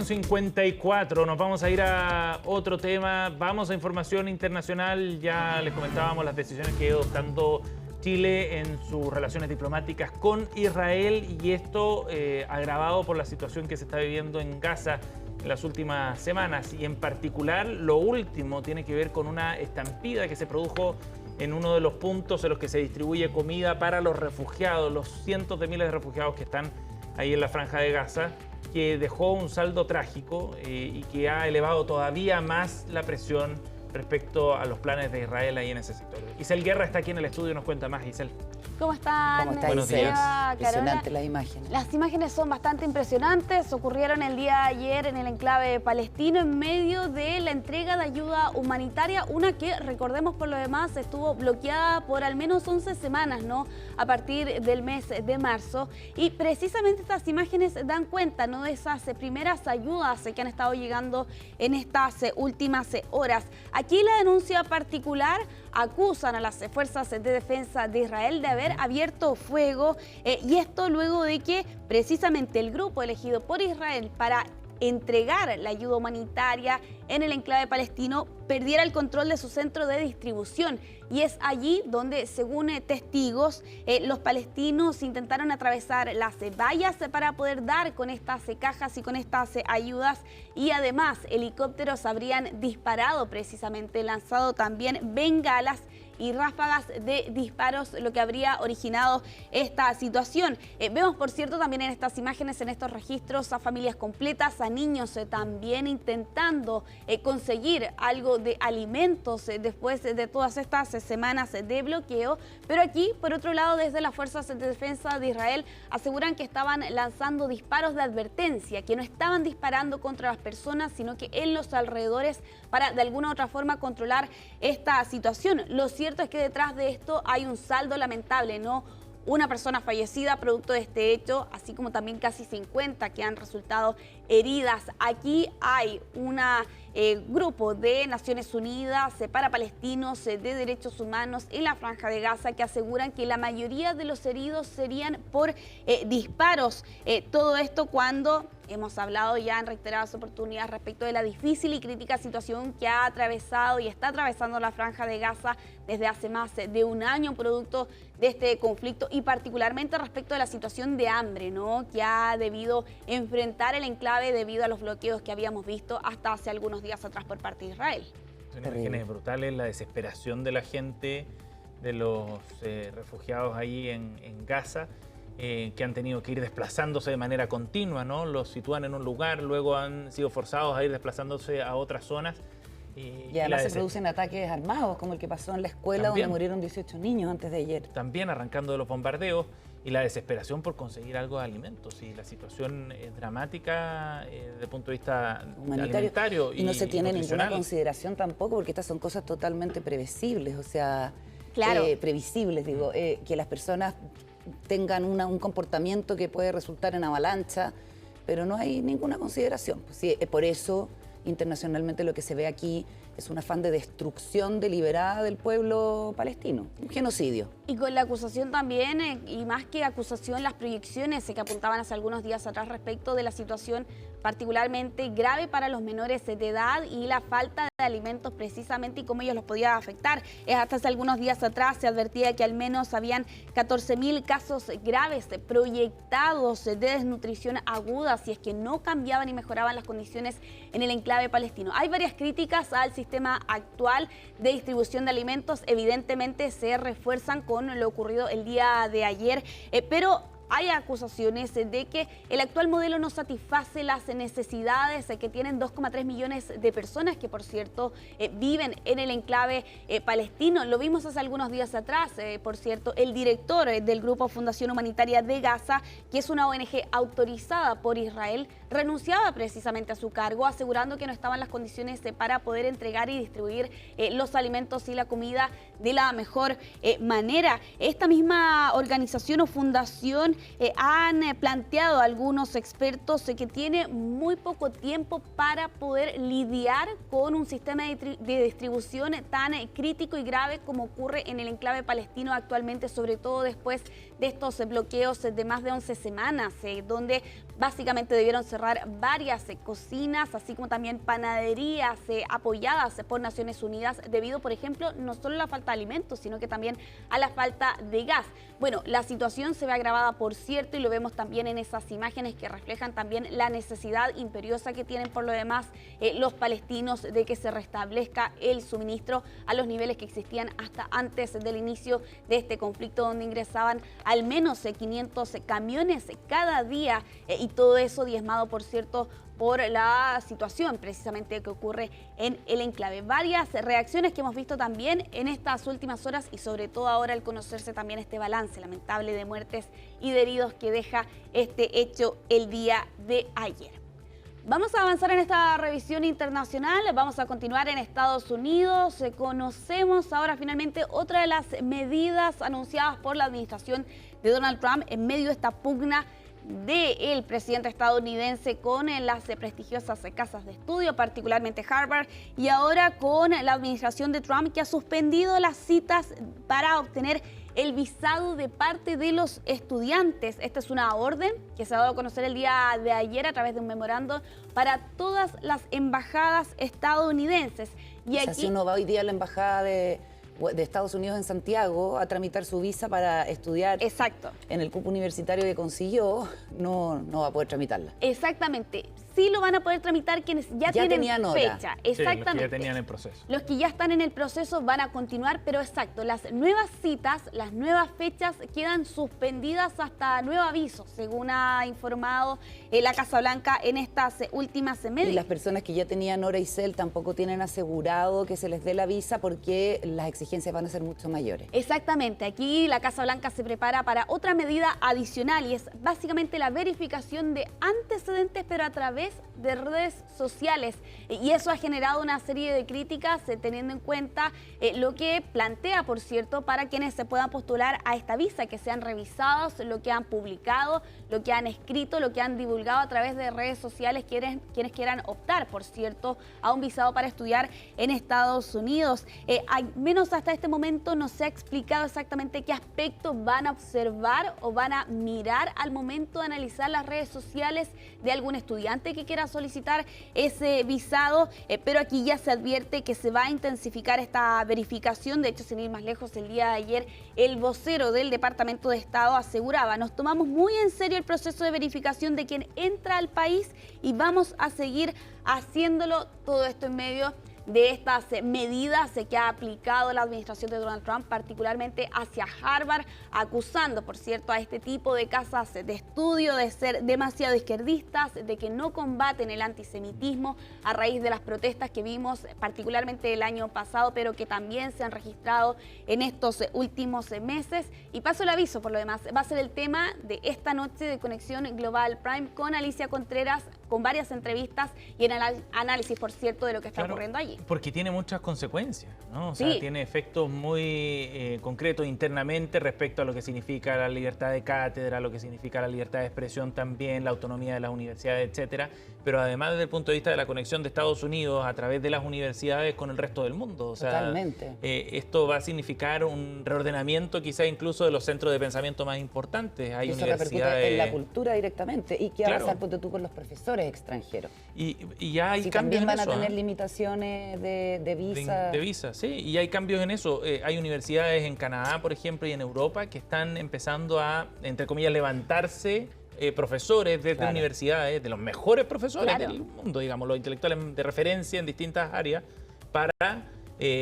10:54, nos vamos a ir a otro tema, vamos a información internacional. Ya les comentábamos las decisiones que ha ido adoptando Chile en sus relaciones diplomáticas con Israel, y esto agravado por la situación que se está viviendo en Gaza en las últimas semanas, y en particular lo último tiene que ver con una estampida que se produjo en uno de los puntos en los que se distribuye comida para los refugiados, los cientos de miles de refugiados que están ahí en la Franja de Gaza, que dejó un saldo trágico y que ha elevado todavía más la presión respecto a los planes de Israel ahí en ese sector. Isel Guerra está aquí en el estudio y nos cuenta más. Isel. ¿Cómo están? ¿Cómo está, Buenos Isel? días. Impresionante las imágenes. Las imágenes son bastante impresionantes. Ocurrieron el día de ayer en el enclave palestino en medio de la entrega de ayuda humanitaria, una que, recordemos por lo demás, estuvo bloqueada por al menos 11 semanas, ¿no? A partir del mes de marzo. Y precisamente estas imágenes dan cuenta, ¿no?, de esas primeras ayudas que han estado llegando en estas últimas horas. Aquí la denuncia particular: acusan a las fuerzas de defensa de Israel de haber abierto fuego, y esto luego de que precisamente el grupo elegido por Israel para entregar la ayuda humanitaria en el enclave palestino perdiera el control de su centro de distribución. Y es allí donde, según testigos, los palestinos intentaron atravesar las vallas para poder dar con estas cajas y con estas ayudas, y además helicópteros habrían disparado, precisamente lanzado también bengalas y ráfagas de disparos, lo que habría originado esta situación. Vemos, por cierto, también en estas imágenes, en estos registros, a familias completas, a niños también intentando conseguir algo de alimentos después de todas estas semanas de bloqueo. Pero aquí, por otro lado, desde las fuerzas de defensa de Israel aseguran que estaban lanzando disparos de advertencia, que no estaban disparando contra las personas, sino que en los alrededores, para de alguna u otra forma controlar esta situación. Lo cierto es que detrás de esto hay un saldo lamentable, ¿no? Una persona fallecida producto de este hecho, así como también casi 50 que han resultado heridas. Aquí hay un grupo de Naciones Unidas para palestinos de derechos humanos en la Franja de Gaza que aseguran que la mayoría de los heridos serían por disparos. Todo esto cuando hemos hablado ya en reiteradas oportunidades respecto de la difícil y crítica situación que ha atravesado y está atravesando la Franja de Gaza desde hace más de un año, producto de este conflicto, y particularmente respecto de la situación de hambre, ¿no?, que ha debido enfrentar el enclave debido a los bloqueos que habíamos visto hasta hace algunos días atrás por parte de Israel. Son imágenes brutales, la desesperación de la gente, de los refugiados ahí en Gaza, que han tenido que ir desplazándose de manera continua, ¿no? Los sitúan en un lugar, luego han sido forzados a ir desplazándose a otras zonas. Y además se producen ataques armados, como el que pasó en la escuela también, donde murieron 18 niños antes de ayer. También arrancando de los bombardeos, y la desesperación por conseguir algo de alimentos. Y la situación es dramática desde el punto de vista alimentario y no se tiene nutricional. ninguna consideración tampoco, porque estas son cosas totalmente previsibles, o sea, claro, previsibles, digo, que las personas tengan un comportamiento que puede resultar en avalancha, pero no hay ninguna consideración. Pues sí, por eso internacionalmente lo que se ve aquí es un afán de destrucción deliberada del pueblo palestino, un genocidio. Y con la acusación también, y más que acusación, las proyecciones que apuntaban hace algunos días atrás respecto de la situación particularmente grave para los menores de edad y la falta de alimentos precisamente y cómo ellos los podía afectar. Hasta hace algunos días atrás se advertía que al menos habían 14.000 casos graves proyectados de desnutrición aguda si es que no cambiaban y mejoraban las condiciones en el enclave palestino. Hay varias críticas al sistema actual de distribución de alimentos, evidentemente se refuerzan con lo ocurrido el día de ayer, pero hay acusaciones de que el actual modelo no satisface las necesidades que tienen 2,3 millones de personas que, por cierto, viven en el enclave palestino. Lo vimos hace algunos días atrás, por cierto, el director del Grupo Fundación Humanitaria de Gaza, que es una ONG autorizada por Israel, renunciaba precisamente a su cargo, asegurando que no estaban las condiciones para poder entregar y distribuir los alimentos y la comida de la mejor manera. Esta misma organización o fundación han planteado algunos expertos que tiene muy poco tiempo para poder lidiar con un sistema de distribución tan crítico y grave como ocurre en el enclave palestino actualmente, sobre todo después de estos bloqueos de más de 11 semanas, donde básicamente debieron cerrar varias cocinas, así como también panaderías apoyadas por Naciones Unidas debido, por ejemplo, no solo a la falta de alimentos, sino que también a la falta de gas. Bueno, la situación se ve agravada, por cierto, y lo vemos también en esas imágenes que reflejan también la necesidad imperiosa que tienen por lo demás los palestinos de que se restablezca el suministro a los niveles que existían hasta antes del inicio de este conflicto, donde ingresaban al menos 500 camiones cada día y todo eso diezmado, por cierto, por la situación precisamente que ocurre en el enclave. Varias reacciones que hemos visto también en estas últimas horas y sobre todo ahora al conocerse también este balance lamentable de muertes y de heridos que deja este hecho el día de ayer. Vamos a avanzar en esta revisión internacional, vamos a continuar en Estados Unidos. Conocemos ahora finalmente otra de las medidas anunciadas por la administración de Donald Trump en medio de esta pugna del presidente estadounidense con las prestigiosas casas de estudio, particularmente Harvard, y ahora con la administración de Trump, que ha suspendido las citas para obtener el visado de parte de los estudiantes. Esta es una orden que se ha dado a conocer el día de ayer a través de un memorando para todas las embajadas estadounidenses. Y aquí, si uno va hoy día a la embajada de Estados Unidos en Santiago a tramitar su visa para estudiar. Exacto. En el cupo universitario que consiguió, no va a poder tramitarla. Exactamente. Sí lo van a poder tramitar quienes ya tienen fecha. Exactamente. Sí, los que ya tenían el proceso. Los que ya están en el proceso van a continuar, pero exacto, las nuevas citas, las nuevas fechas quedan suspendidas hasta nuevo aviso, según ha informado la Casa Blanca en estas últimas medidas. Y las personas que ya tenían hora y cel tampoco tienen asegurado que se les dé la visa porque las exigencias van a ser mucho mayores. Exactamente. Aquí la Casa Blanca se prepara para otra medida adicional y es básicamente la verificación de antecedentes, pero a través de redes sociales, y eso ha generado una serie de críticas teniendo en cuenta lo que plantea, por cierto, para quienes se puedan postular a esta visa, que sean revisados lo que han publicado, lo que han escrito, lo que han divulgado a través de redes sociales, quienes quieran optar, por cierto, a un visado para estudiar en Estados Unidos. Al menos hasta este momento no se ha explicado exactamente qué aspectos van a observar o van a mirar al momento de analizar las redes sociales de algún estudiante que quiera solicitar ese visado, pero aquí ya se advierte que se va a intensificar esta verificación. De hecho, sin ir más lejos, el día de ayer el vocero del Departamento de Estado aseguraba: nos tomamos muy en serio el proceso de verificación de quien entra al país y vamos a seguir haciéndolo, todo esto en medio de estas medidas que ha aplicado la administración de Donald Trump, particularmente hacia Harvard, acusando, por cierto, a este tipo de casas de estudio de ser demasiado izquierdistas, de que no combaten el antisemitismo a raíz de las protestas que vimos particularmente el año pasado, pero que también se han registrado en estos últimos meses. Y paso el aviso, por lo demás, va a ser el tema de esta noche de Conexión Global Prime con Alicia Contreras, con varias entrevistas y en análisis, por cierto, de lo que está ocurriendo allí. Porque tiene muchas consecuencias, ¿no? O sea, tiene efectos muy concretos internamente respecto a lo que significa la libertad de cátedra, lo que significa la libertad de expresión también, la autonomía de las universidades, etcétera. Pero además desde el punto de vista de la conexión de Estados Unidos a través de las universidades con el resto del mundo. O sea, totalmente. Esto va a significar un reordenamiento quizá incluso de los centros de pensamiento más importantes. Hay eso universidades repercute en la cultura directamente. ¿Y qué va a pasar, ponte tú, con los profesores extranjeros? Y ya hay si cambios también van en eso, a tener limitaciones de visa. De visa, sí, y hay cambios en eso. Hay universidades en Canadá, por ejemplo, y en Europa que están empezando a, entre comillas, levantarse profesores desde universidades, de los mejores profesores del mundo, digamos, los intelectuales de referencia en distintas áreas, para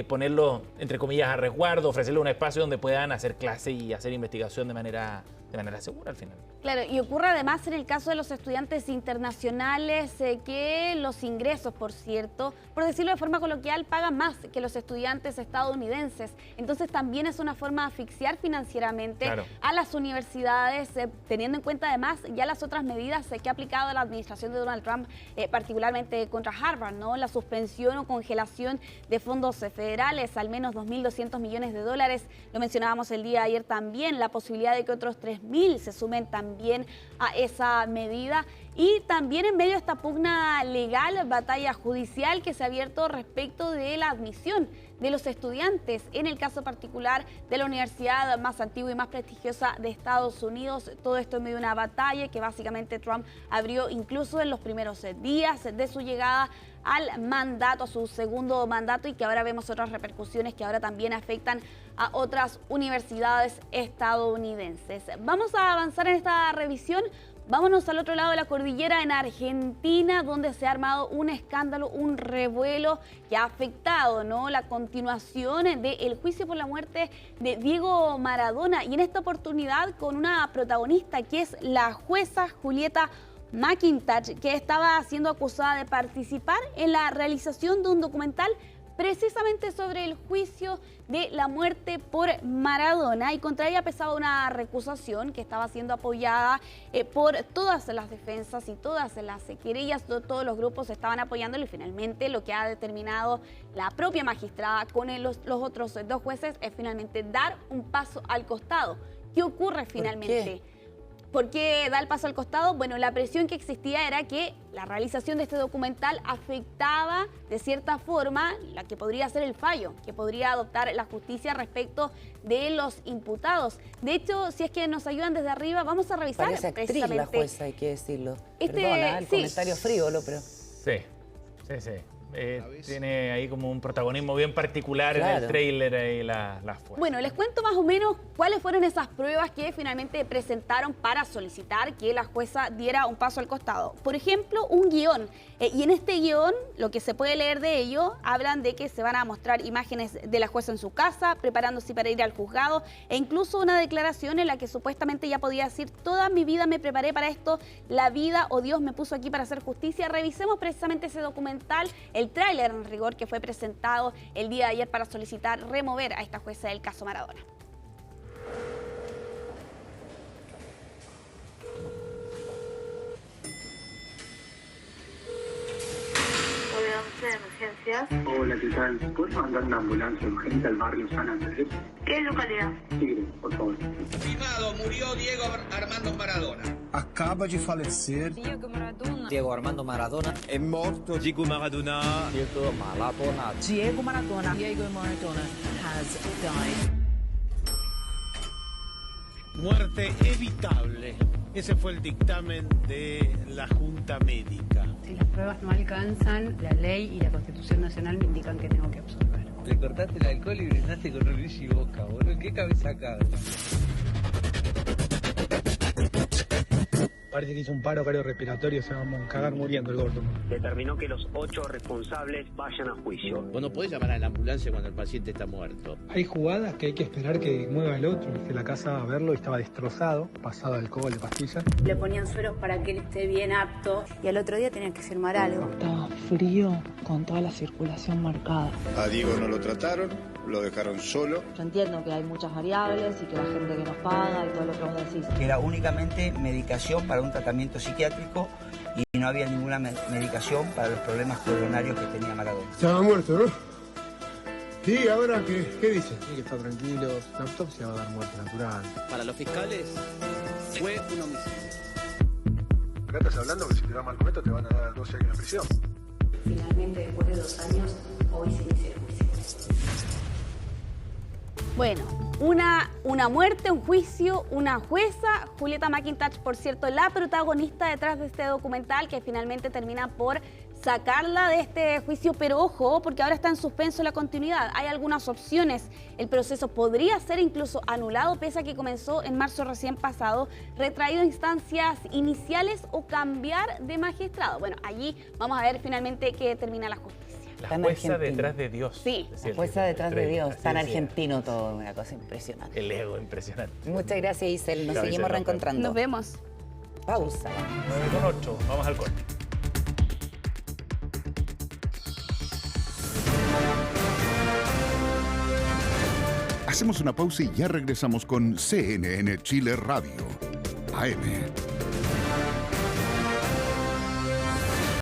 ponerlos, entre comillas, a resguardo, ofrecerles un espacio donde puedan hacer clase y hacer investigación de manera segura al final. Claro, y ocurre además en el caso de los estudiantes internacionales que los ingresos, por cierto, por decirlo de forma coloquial, pagan más que los estudiantes estadounidenses. Entonces también es una forma de asfixiar financieramente a las universidades, teniendo en cuenta además ya las otras medidas que ha aplicado la administración de Donald Trump, particularmente contra Harvard, ¿no? La suspensión o congelación de fondos federales, al menos 2.200 millones de dólares. Lo mencionábamos el día de ayer también, la posibilidad de que otros 3.000 se sumen también a esa medida. Y también en medio de esta pugna legal, batalla judicial que se ha abierto respecto de la admisión de los estudiantes, en el caso particular de la universidad más antigua y más prestigiosa de Estados Unidos. Todo esto en medio de una batalla que básicamente Trump abrió incluso en los primeros días de su llegada al mandato, a su segundo mandato, y que ahora vemos otras repercusiones que ahora también afectan a otras universidades estadounidenses. Vamos a avanzar en esta revisión. Vámonos al otro lado de la cordillera, en Argentina, donde se ha armado un escándalo, un revuelo que ha afectado, ¿no?, la continuación del juicio por la muerte de Diego Maradona. Y en esta oportunidad con una protagonista que es la jueza Julieta McIntosh, que estaba siendo acusada de participar en la realización de un documental precisamente sobre el juicio de la muerte por Maradona, y contra ella pesaba una recusación que estaba siendo apoyada por todas las defensas y todas las querellas. Todos los grupos estaban apoyándolo, y finalmente lo que ha determinado la propia magistrada con los otros dos jueces es finalmente dar un paso al costado. ¿Qué ocurre finalmente? ¿Por qué da el paso al costado? Bueno, la presión que existía era que la realización de este documental afectaba de cierta forma la que podría ser el fallo, que podría adoptar la justicia respecto de los imputados. De hecho, si es que nos ayudan desde arriba, vamos a revisar. Parece actriz la jueza, hay que decirlo. Perdona, el sí. comentario frívolo, pero... Sí. Tiene ahí como un protagonismo bien particular, claro, en el tráiler ahí la fuerza. Bueno, les cuento más o menos cuáles fueron esas pruebas que finalmente presentaron para solicitar que la jueza diera un paso al costado. Por ejemplo, un guión. Y en este guión, lo que se puede leer de ello, hablan de que se van a mostrar imágenes de la jueza en su casa, preparándose para ir al juzgado, e incluso una declaración en la que supuestamente ya podía decir: toda mi vida me preparé para esto, la vida o Dios me puso aquí para hacer justicia. Revisemos precisamente ese documental, el tráiler en rigor, que fue presentado el día de ayer para solicitar remover a esta jueza del caso Maradona. De emergencias. Hola, ¿qué tal? ¿Puedes mandar una ambulancia urgente al barrio San Andrés? ¿Qué localidad? Tigre, por favor. Confirmado, murió Diego Armando Maradona. Acaba de falecer Diego Armando Maradona. É morto Diego Maradona. Diego Maradona. Diego Maradona. Diego Maradona has died. Muerte evitable. Ese fue el dictamen de la Junta Médica. Si las pruebas no alcanzan, la ley y la Constitución Nacional me indican que tengo que absolver. Le cortaste el alcohol y brindaste con Luis y Boca, boludo. ¿Qué cabeza cabe? Parece que hizo un paro cardiorrespiratorio, se va a cagar muriendo el gordo. Determinó que los 8 responsables vayan a juicio. Vos no podés llamar a la ambulancia cuando el paciente está muerto. Hay jugadas que hay que esperar que mueva el otro. Fui a la casa a verlo y estaba destrozado, pasado de alcohol, de pastillas. Le ponían sueros para que él esté bien apto, y al otro día tenían que firmar algo. Estaba frío, con toda la circulación marcada. A Diego no lo trataron, lo dejaron solo. Yo entiendo que hay muchas variables y que la gente que nos paga y todo lo que vos decís. Que era únicamente medicación para un tratamiento psiquiátrico y no había ninguna medicación para los problemas coronarios que tenía Maradona. Estaba muerto, ¿no? Sí, ahora, ¿qué dicen? Tiene que estar tranquilos, la autopsia va a dar muerte natural. Para los fiscales, fue un homicidio. Acá estás hablando que si te va mal con esto te van a dar 12 años de prisión. Finalmente, después de 2 años, hoy se inicia el juicio. Bueno, una muerte, un juicio, una jueza. Julieta McIntosh, por cierto, la protagonista detrás de este documental, que finalmente termina por sacarla de este juicio, pero ojo, porque ahora está en suspenso la continuidad. Hay algunas opciones. El proceso podría ser incluso anulado, pese a que comenzó en marzo recién pasado, retraído a instancias iniciales o cambiar de magistrado. Bueno, allí vamos a ver finalmente qué termina la justicia. La jueza detrás de Dios. Sí. La jueza detrás de Dios. Tan argentino todo, una cosa impresionante. El ego impresionante. Muchas gracias, Isel. Nos seguimos reencontrando. Nos vemos. Pausa. 9:08. Vamos al corte. Hacemos una pausa y ya regresamos con CNN Chile Radio, AM.